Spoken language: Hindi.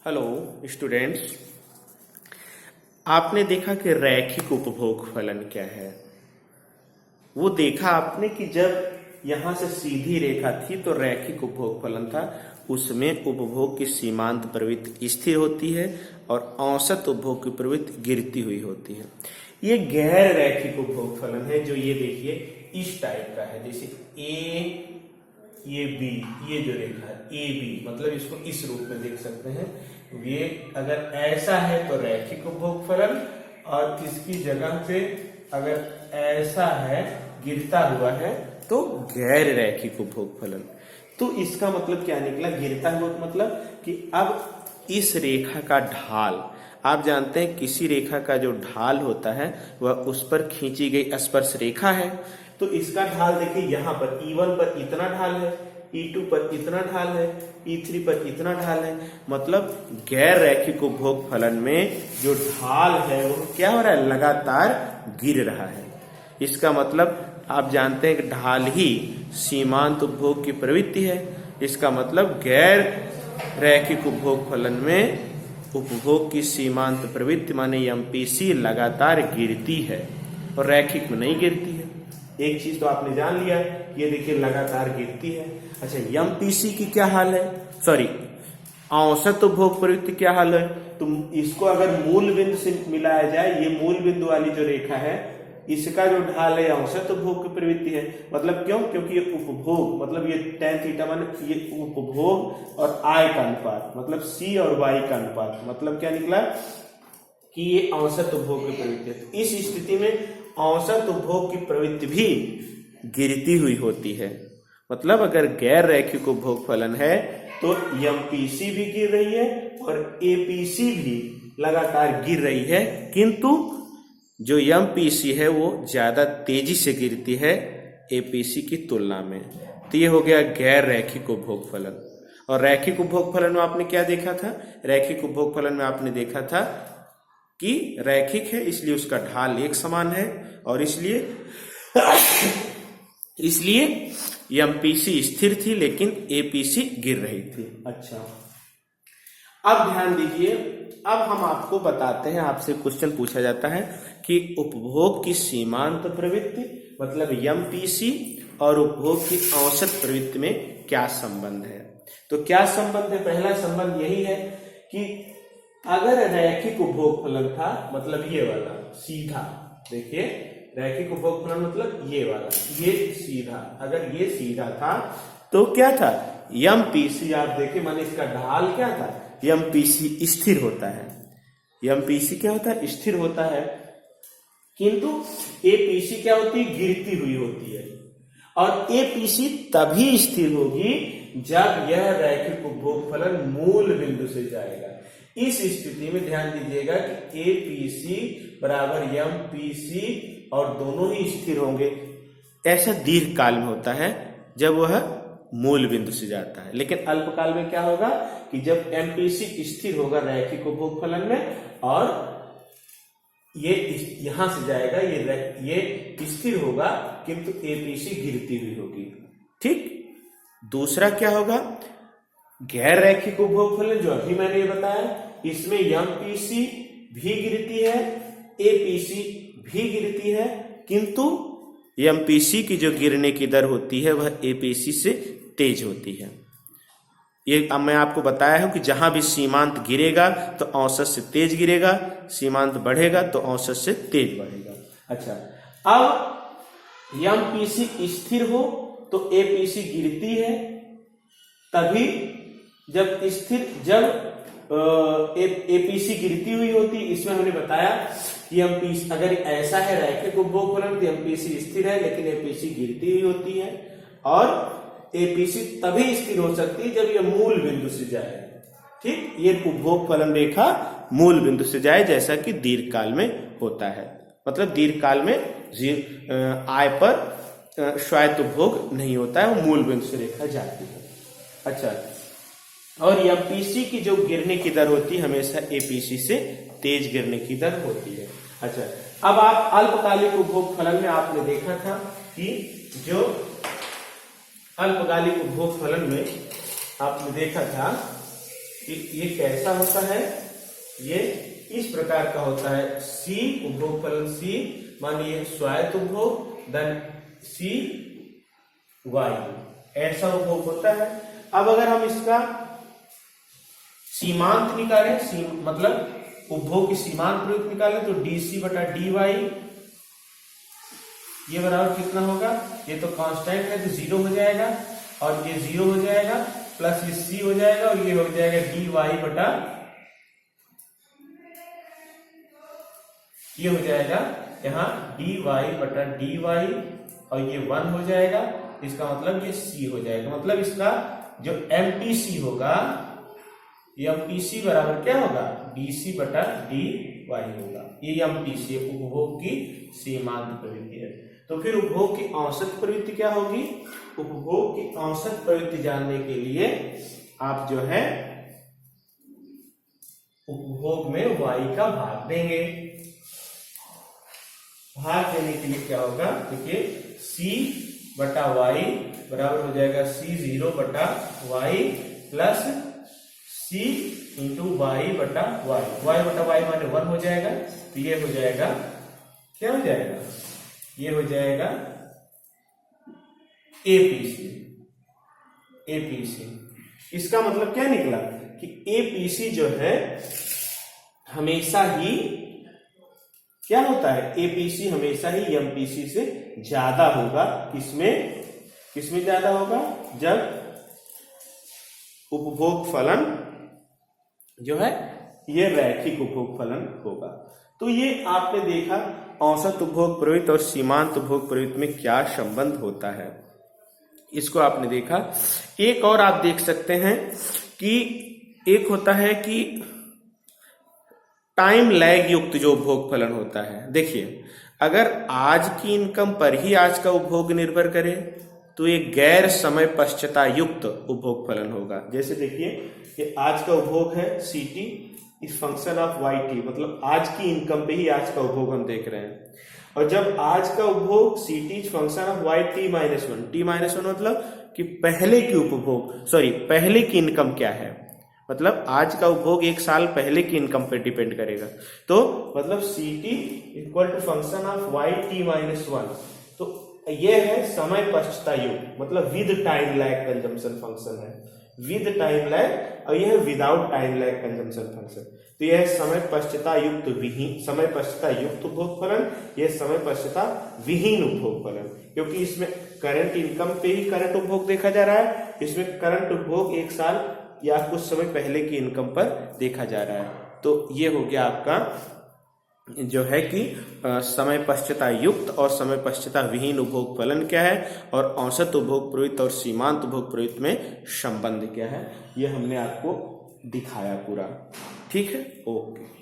हेलो स्टूडेंट्स, आपने देखा कि रैखिक उपभोग फलन क्या है। वो देखा आपने कि जब यहां से सीधी रेखा थी तो रैखिक उपभोग फलन था, उसमें उपभोग की सीमांत प्रवृत्ति स्थिर होती है और औसत उपभोग की प्रवृत्ति गिरती हुई होती है। ये गैर रैखिक उपभोग फलन है जो ये देखिए इस टाइप का है, जैसे ए ये बी, ये जो रेखा है ए बी, मतलब इसको इस रूप में देख सकते हैं। ये अगर ऐसा है तो रैखिक उपभोग फलन, और इसकी जगह पे अगर ऐसा है गिरता हुआ है तो गैर रैखिक उपभोग फलन। तो इसका मतलब क्या निकला, गिरता हुआ मतलब कि अब इस रेखा का ढाल, आप जानते हैं किसी रेखा का जो ढाल होता है वह उस पर खींची गई स्पर्श रेखा है। तो इसका ढाल देखिए, यहाँ पर E1 पर इतना ढाल है, E2 पर इतना ढाल है, E3 पर इतना ढाल है। मतलब गैर रैखिक उपभोग फलन में जो ढाल है वो क्या हो रहा है, लगातार गिर रहा है। इसका मतलब आप जानते हैं कि ढाल ही सीमांत उपभोग की प्रवृत्ति है। इसका मतलब गैर रैखिक उपभोग फलन में उपभोग की सीमांत प्रवृत्ति माने एमपीसी लगातार गिरती है और रैखिक में नहीं गिरती है। एक चीज तो आपने जान लिया, ये देखिए लगातार गिरती है। अच्छा, एमपीसी की क्या हाल है, सॉरी औसत उपभोग प्रवृत्ति क्या हाल है। तो इसको अगर मूल बिंदु से मिलाया जाए, ये मूल बिंदु वाली जो रेखा है इसका जो ढाल है औसत उपभोग की प्रवृत्ति है। मतलब क्यों, क्योंकि ये उपभोग मतलब ये tan थीटा मान ये उपभोग और I का अनुपात, मतलब C और Y का अनुपात, मतलब क्या निकला कि ये औसत उपभोग की प्रवृत्ति है। तो इस स्थिति में औसत उपभोग की प्रवृत्ति भी गिरती हुई होती है। मतलब अगर गैर रैखिक उपभोग फलन है तो एमपीसी भी गिर रही है और एपीसी भी लगातार गिर रही है, किंतु जो एमपीसी है वो ज्यादा तेजी से गिरती है एपीसी की तुलना में। तो ये हो गया गैर रैखिक उपभोग फलन। और रैखिक उपभोग फलन में आपने क्या देखा था, रैखिक उपभोग फलन में आपने देखा था कि रैखिक है इसलिए उसका ढाल एक समान है और इसलिए एमपीसी स्थिर थी लेकिन एपीसी गिर रही थी। अच्छा, अब ध्यान दीजिए, अब हम आपको बताते हैं, आपसे क्वेश्चन पूछा जाता है कि उपभोग की सीमांत प्रवृत्ति मतलब एमपीसी और उपभोग की औसत प्रवृत्ति में क्या संबंध है। तो क्या संबंध है, पहला संबंध यही है कि अगर रैखिक उपभोग फलन था, मतलब ये वाला सीधा, देखिए रैखिक उपभोग फलन मतलब ये वाला, ये सीधा, अगर ये सीधा था तो क्या था, एमपीसी आप देखिए माने इसका ढाल क्या था, एमपीसी स्थिर होता है। एमपीसी क्या होता है, स्थिर होता है, किंतु एपीसी क्या होती है, गिरती हुई होती है। और एपीसी तभी स्थिर होगी जब यह रैखिक उपभोग फलन मूल बिंदु से जाएगा। इस स्थिति में ध्यान दीजिएगा कि एपीसी बराबर एमपीसी और दोनों ही स्थिर होंगे। ऐसा दीर्घ काल में होता है जब वह मूल बिंदु से जाता है, लेकिन अल्पकाल में क्या होगा कि जब एमपीसी स्थिर होगा रैखिक उपभोग फलन में और ये यहां से जाएगा, ये स्थिर होगा किंतु एपीसी गिरती हुई होगी। ठीक, दूसरा क्या होगा, गैर रैखिक उपभोग फलन जो अभी मैंने ये बताया, इसमें एमपीसी भी गिरती है, एपीसी भी गिरती है, किंतु एमपीसी की जो गिरने की दर होती है वह एपीसी से तेज होती है। ये अब मैं आपको बताया हूं कि जहां भी सीमांत गिरेगा तो औसत से तेज गिरेगा, सीमांत बढ़ेगा तो औसत से तेज बढ़ेगा। अच्छा, अब एमपीसी स्थिर हो तो एपीसी गिरती है, तभी जब एपीसी गिरती हुई होती, इसमें हमने बताया कि एमपीसी अगर ऐसा है रैखिक उपभोग फलन तो एमपीसी स्थिर है लेकिन एपीसी गिरती हुई होती है, और एपीसी तभी स्थिर हो सकती है जब यह मूल बिंदु से जाए। ठीक, ये उपभोग फलन रेखा मूल बिंदु से जाए, जैसा कि दीर्घकाल में होता है। मतलब दीर्घकाल में आय पर स्वायत्त उपभोग नहीं होता है, वो मूल बिंदु से रेखा जाती है। अच्छा, और एमपीसी की जो गिरने की दर होती है हमेशा एपीसी से तेज गिरने की दर होती है। अच्छा, अब आप अल्पकालिक उपभोग फलन में आपने देखा था कि जो अल्पकालिक उपभोग फलन में आपने देखा था ये कैसा होता है, ये इस प्रकार का होता है। सी उपभोग फलन सी, मानिए स्वायत्त उपभोग धन सी वाई, ऐसा उपभोग होता है। अब अगर हम इसका सीमांत निकालें, मतलब उपभोग की सीमांत प्रवृत्ति निकालें, तो डीसी बटा डी वाई ये बराबर कितना होगा, ये तो कांस्टेंट है तो 0 हो जाएगा, और ये 0 हो जाएगा, प्लस ये सी हो जाएगा, और ये हो जाएगा डी वाई बटा, ये हो जाएगा यहाँ डी वाई बटा डी वाई, और ये 1 हो जाएगा। इसका मतलब ये सी हो जाएगा। मतलब इसका जो एमपीसी होगा, एमपीसी बराबर क्या होगा, डीसी बटा डी वाई होगा। ये एमपीसी उपभोग की सीमांत प्रवृत्ति है। तो फिर उपभोग की औसत प्रवृत्ति क्या होगी, उपभोग की औसत प्रवृत्ति जानने के लिए आप जो है उपभोग में y का भाग देंगे। भाग देने के लिए क्या होगा, देखिए c बटा वाई बराबर हो जाएगा C0 बटा Y plus C into Y बटा वाई, वाई बटा वाई माने 1 हो जाएगा, तो ये हो जाएगा, क्या हो जाएगा, ये हो जाएगा एपीसी। एपीसी इसका मतलब क्या निकला कि एपीसी जो है हमेशा ही क्या होता है, एपीसी हमेशा ही एमपीसी से ज्यादा होगा। किसमें ज्यादा होगा, जब उपभोग फलन जो है ये रैखिक उपभोग फलन होगा। तो ये आपने देखा औसत उपभोग प्रवृत्ति और सीमांत उपभोग प्रवृत्ति में क्या संबंध होता है, इसको आपने देखा। एक और आप देख सकते हैं कि एक होता है कि टाइम लैग युक्त जो उपभोग फलन होता है। देखिए अगर आज की इनकम पर ही आज का उपभोग निर्भर करे तो ये गैर समय पश्चाता युक्त उपभोग फलन होगा। जैसे देखिए ये आज का उपभोग है सीटी इस फंक्शन ऑफ वाई टी, मतलब आज की इनकम पे ही आज का उपभोग हम देख रहे हैं। और जब आज का उपभोग C T function of Y T minus one, T minus one मतलब कि पहले की उपभोग पहले की इनकम क्या है, मतलब आज का उपभोग 1 साल पहले की इनकम पे डिपेंड करेगा। तो मतलब C T equal to function of Y T minus one, तो ये है समय पश्चाता युक्त, मतलब with time lag consumption function है, विद टाइम लैग, और यह है without time lag consumption function. तो यह समय पश्चाता युक्त उपभोग फलन, यह समय पश्चाता विहीन उपभोग फलन, क्योंकि इसमें करंट इनकम पे ही करंट उपभोग देखा जा रहा है, इसमें करंट उपभोग 1 साल या कुछ समय पहले की इनकम पर देखा जा रहा है। तो ये हो गया आपका जो है कि समय पश्चाता युक्त और समय पश्चाता विहीन उपभोग फलन क्या है, और औसत उपभोग प्रवृत्ति और सीमांत उपभोग प्रवृत्ति में संबंध क्या है, ये हमने आपको दिखाया पूरा। ठीक है, ओके।